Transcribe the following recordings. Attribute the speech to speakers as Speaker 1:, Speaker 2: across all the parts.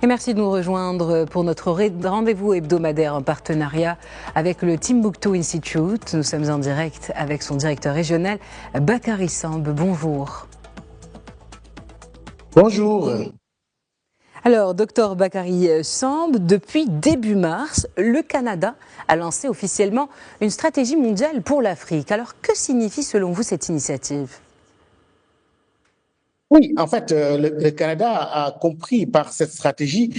Speaker 1: Et merci de nous rejoindre pour notre rendez-vous hebdomadaire en partenariat avec le Timbuktu Institute. Nous sommes en direct avec son directeur régional, Bakary Samb. Bonjour.
Speaker 2: Bonjour.
Speaker 1: Alors, docteur Bakary Samb, depuis début mars, le Canada a lancé officiellement une stratégie mondiale pour l'Afrique. Alors, que signifie selon vous cette initiative ?
Speaker 2: Oui, en fait, le Canada a compris par cette stratégie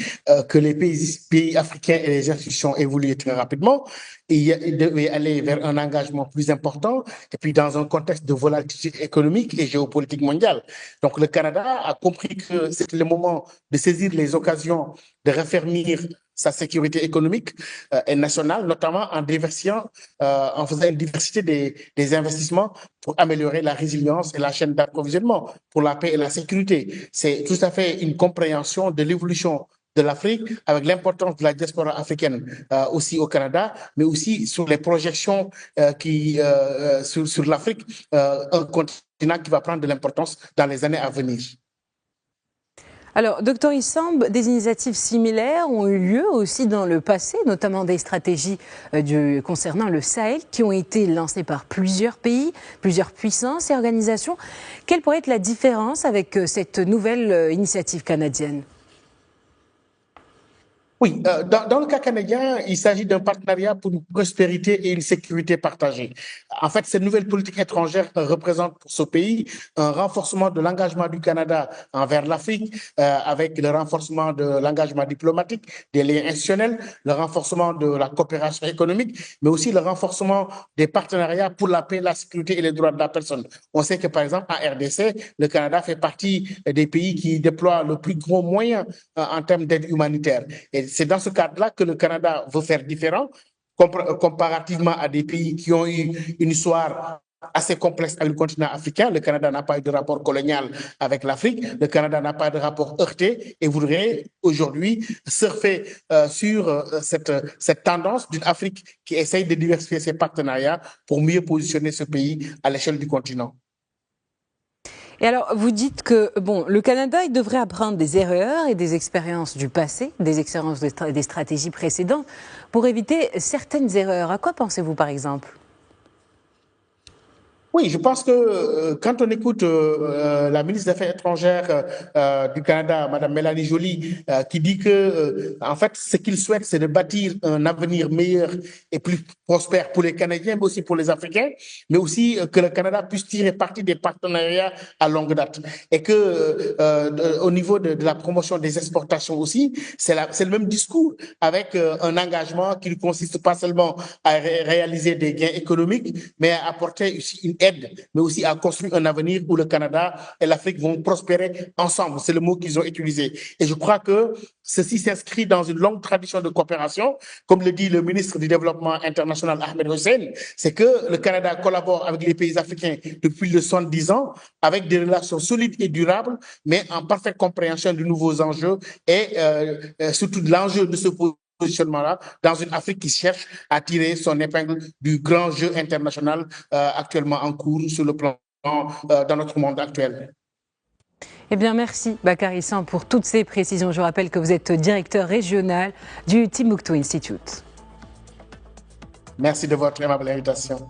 Speaker 2: que les pays africains et les institutions évoluaient très rapidement et ils devaient aller vers un engagement plus important et puis dans un contexte de volatilité économique et géopolitique mondiale. Donc, le Canada a compris que c'était le moment de saisir les occasions de raffermir sa sécurité économique et nationale, notamment en diversifiant, en faisant une diversité des investissements pour améliorer la résilience et la chaîne d'approvisionnement, pour la paix et la sécurité. C'est tout à fait une compréhension de l'évolution de l'Afrique, avec l'importance de la diaspora africaine aussi au Canada, mais aussi sur les projections sur l'Afrique, un continent qui va prendre de l'importance dans les années à venir.
Speaker 1: Alors, docteur Samb, des initiatives similaires ont eu lieu aussi dans le passé, notamment des stratégies concernant le Sahel qui ont été lancées par plusieurs pays, plusieurs puissances et organisations. Quelle pourrait être la différence avec cette nouvelle initiative canadienne ?
Speaker 2: Oui, dans le cas canadien, il s'agit d'un partenariat pour une prospérité et une sécurité partagée. En fait, cette nouvelle politique étrangère représente pour ce pays un renforcement de l'engagement du Canada envers l'Afrique, avec le renforcement de l'engagement diplomatique, des liens institutionnels, le renforcement de la coopération économique, mais aussi le renforcement des partenariats pour la paix, la sécurité et les droits de la personne. On sait que, par exemple, en RDC, le Canada fait partie des pays qui déploient le plus gros moyen en termes d'aide humanitaire. Et c'est dans ce cadre-là que le Canada veut faire différent, comparativement à des pays qui ont eu une histoire assez complexe avec le continent africain. Le Canada n'a pas eu de rapport colonial avec l'Afrique. Le Canada n'a pas de rapport heurté et voudrait aujourd'hui surfer sur cette tendance d'une Afrique qui essaye de diversifier ses partenariats pour mieux positionner ce pays à l'échelle du continent.
Speaker 1: Et alors, vous dites que le Canada, il devrait apprendre des erreurs et des expériences du passé, des expériences des stratégies précédentes, pour éviter certaines erreurs. À quoi pensez-vous, par exemple ?
Speaker 2: Oui, je pense que quand on écoute la ministre des Affaires étrangères du Canada, Madame Mélanie Joly, qui dit que, en fait, ce qu'il souhaite, c'est de bâtir un avenir meilleur et plus prospère pour les Canadiens, mais aussi pour les Africains, mais aussi que le Canada puisse tirer parti des partenariats à longue date. Et que, au niveau de la promotion des exportations aussi, c'est le même discours, avec un engagement qui ne consiste pas seulement à réaliser des gains économiques, mais à apporter aussi une aide, mais aussi à construire un avenir où le Canada et l'Afrique vont prospérer ensemble. C'est le mot qu'ils ont utilisé. Et je crois que ceci s'inscrit dans une longue tradition de coopération. Comme le dit le ministre du Développement international, Ahmed Hussein, c'est que le Canada collabore avec les pays africains depuis plus de 70 ans, avec des relations solides et durables, mais en parfaite compréhension de nouveaux enjeux et surtout de l'enjeu de ce positionnement-là dans une Afrique qui cherche à tirer son épingle du grand jeu international actuellement en cours sur le plan dans notre monde actuel.
Speaker 1: Eh bien, merci Bakary Samb pour toutes ces précisions. Je rappelle que vous êtes directeur régional du Timbuktu Institute.
Speaker 2: Merci de votre aimable invitation.